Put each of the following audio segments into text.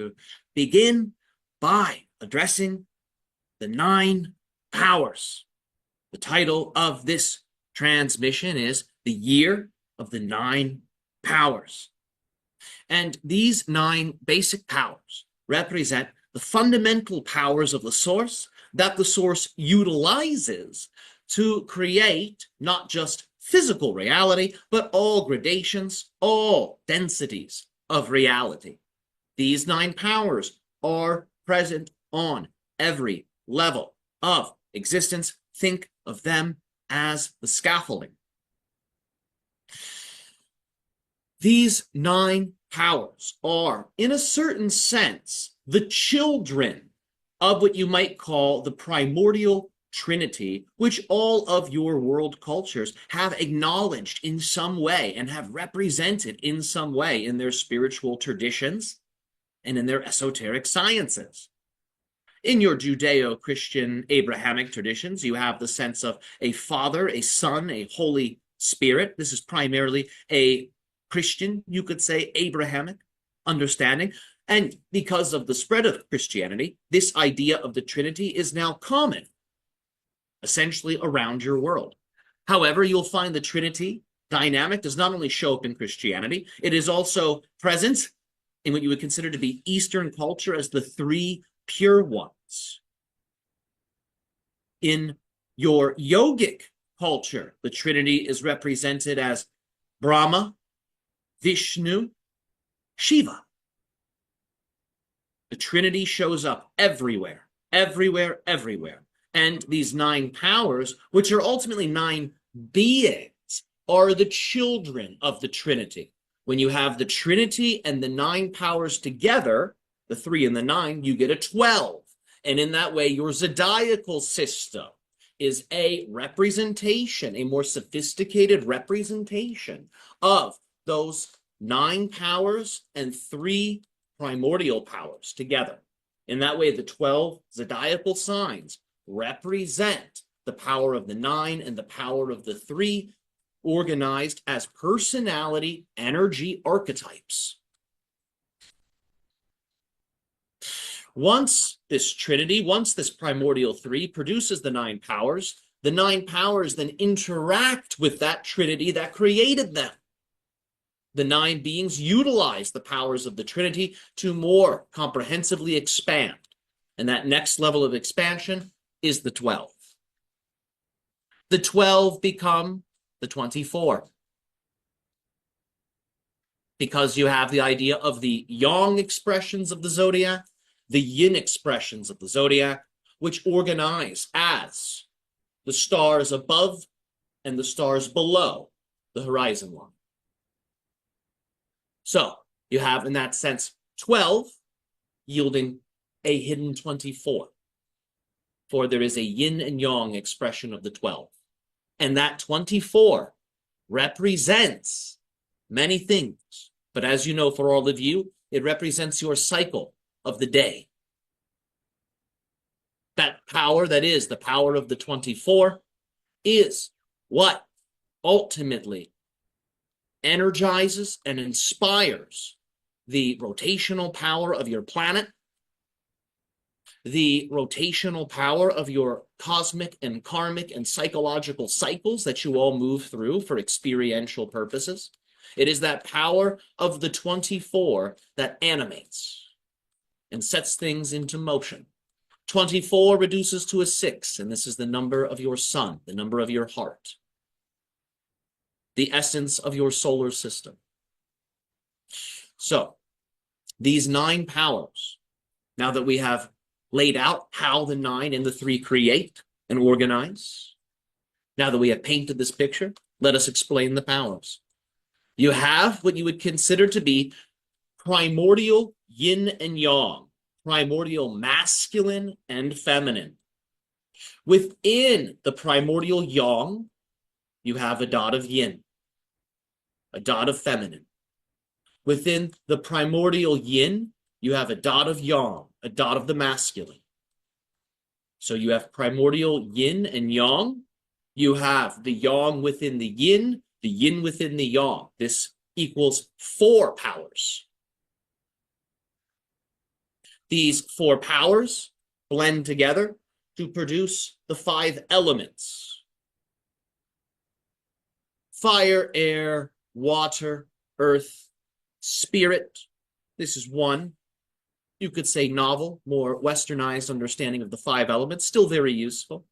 to begin by addressing the 9 powers. The title of this transmission is The Year of the 9 Powers. And these 9 basic powers represent the fundamental powers of the source that the source utilizes to create not just physical reality, but all gradations, all densities of reality. These 9 powers are present on every level of existence. Think of them as the scaffolding. These 9 powers are, in a certain sense, the children of what you might call the primordial trinity, which all of your world cultures have acknowledged in some way and have represented in some way in their spiritual traditions and in their esoteric sciences. In your Judeo-Christian Abrahamic traditions, you have the sense of a Father, a Son, a Holy Spirit. This is primarily a Christian, you could say, Abrahamic understanding. And because of the spread of Christianity, this idea of the Trinity is now common, essentially around your world. However, you'll find the Trinity dynamic does not only show up in Christianity, it is also present in what you would consider to be Eastern culture as the 3 pure ones. In your yogic culture, the Trinity is represented as Brahma, Vishnu, Shiva. The Trinity shows up everywhere, everywhere, everywhere. And these 9 powers, which are ultimately 9 beings, are the children of the Trinity. When you have the Trinity and the 9 powers together, the 3 and the 9, you get a 12. And in that way, your zodiacal system is a representation, a more sophisticated representation of those 9 powers and 3 primordial powers together. In that way, the 12 zodiacal signs represent the power of the 9 and the power of the 3, organized as personality energy archetypes. Once this Trinity, once this primordial 3 produces the 9 powers, the 9 powers then interact with that Trinity that created them. The 9 beings utilize the powers of the Trinity to more comprehensively expand. And that next level of expansion is the 12. The 12 become the 24. Because you have the idea of the yang expressions of the zodiac, the yin expressions of the zodiac, which organize as the stars above and the stars below the horizon line. So you have, in that sense, 12 yielding a hidden 24. For there is a yin and yang expression of the 12. And that 24 represents many things. But as you know, for all of you, it represents your cycle of the day. That power that is the power of the 24 is what ultimately energizes and inspires the rotational power of your planet, the rotational power of your cosmic and karmic and psychological cycles that you all move through for experiential purposes. It is that power of the 24 that animates and sets things into motion. 24 reduces to a 6, and this is the number of your sun, the number of your heart, the essence of your solar system. So, these 9 powers, now that we have laid out how the 9 and the 3 create and organize, now that we have painted this picture, let us explain the powers. You have what you would consider to be primordial yin and yang, primordial masculine and feminine. Within the primordial yang, you have a dot of yin, a dot of feminine. Within the primordial yin, you have a dot of yang, a dot of the masculine. So you have primordial yin and yang. You have the yang within the yin within the yang. This equals 4 powers. These 4 powers blend together to produce the 5 elements: fire, air, water, earth, spirit. This is one, you could say, novel, more westernized understanding of the 5 elements, still very useful.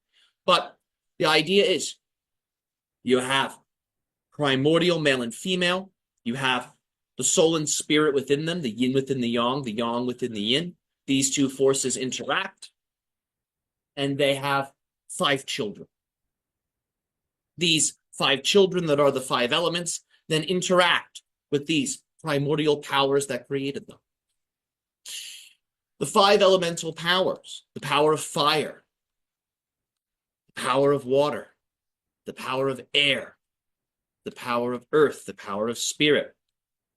But the idea is you have primordial male and female, you have the soul and spirit within them, the yin within the yang within the yin. These 2 forces interact, and they have 5 children. These 5 children that are the 5 elements then interact with these primordial powers that created them. The 5 elemental powers: the power of fire, the power of water, the power of air, the power of earth, the power of spirit.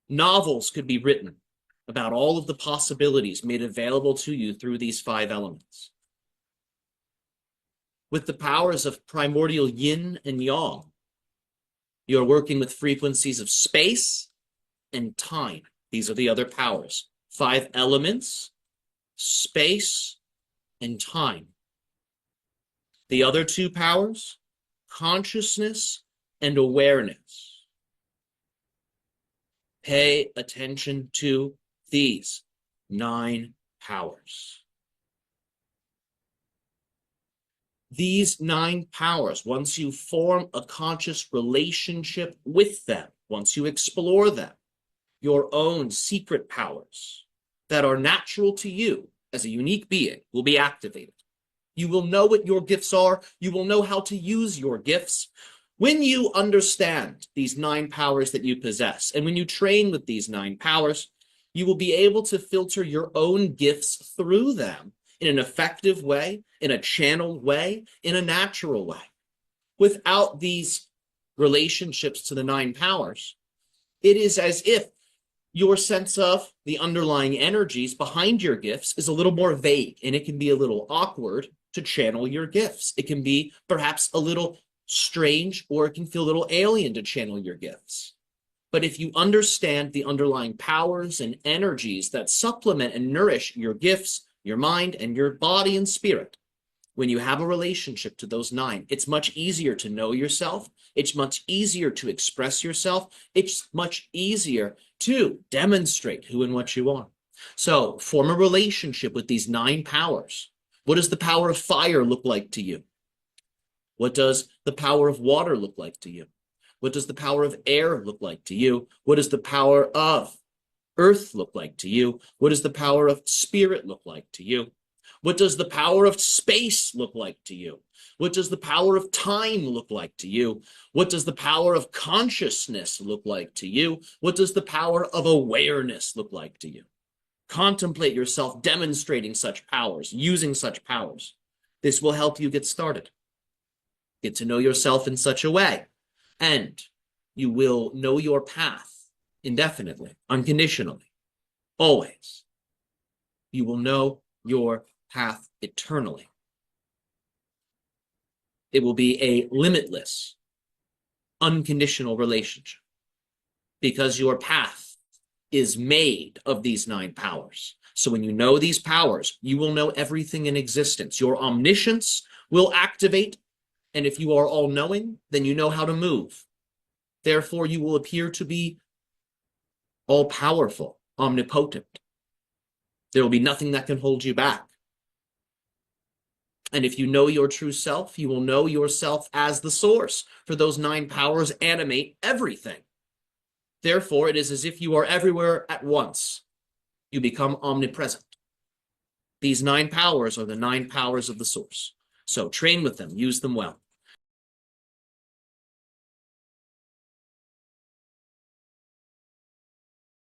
Novels could be written about all of the possibilities made available to you through these 5 elements. With the powers of primordial yin and yang, you're working with frequencies of space and time. These are the other powers: 5 elements, space, and time. The other 2 powers: consciousness and awareness. Pay attention to these 9 powers. These 9 powers, once you form a conscious relationship with them, once you explore them, your own secret powers that are natural to you as a unique being will be activated. You will know what your gifts are. You will know how to use your gifts. When you understand these 9 powers that you possess, and when you train with these 9 powers, you will be able to filter your own gifts through them in an effective way, in a channeled way, in a natural way. Without these relationships to the 9 powers, it is as if your sense of the underlying energies behind your gifts is a little more vague, and it can be a little awkward to channel your gifts. It can be perhaps a little strange, or it can feel a little alien to channel your gifts. But if you understand the underlying powers and energies that supplement and nourish your gifts, your mind, and your body and spirit, when you have a relationship to those 9, it's much easier to know yourself. It's much easier to express yourself. It's much easier to demonstrate who and what you are. So form a relationship with these 9 powers. What does the power of fire look like to you? What does the power of water look like to you? What does the power of air look like to you? What does the power of earth look like to you? What does the power of spirit look like to you? What does the power of space look like to you? What does the power of time look like to you? What does the power of consciousness look like to you? What does the power of awareness look like to you? Contemplate yourself demonstrating such powers, using such powers. This will help you get started. Get to know yourself in such a way, and you will know your path indefinitely, unconditionally, always. You will know your path eternally. It will be a limitless, unconditional relationship, because your path is made of these 9 powers. So when you know these powers, you will know everything in existence. Your omniscience will activate, and if you are all-knowing, then you know how to move. Therefore, you will appear to be all-powerful, omnipotent. There will be nothing that can hold you back. And if you know your true self, you will know yourself as the source, for those 9 powers animate everything. Therefore, it is as if you are everywhere at once. You become omnipresent. These 9 powers are the 9 powers of the source. So train with them, use them well.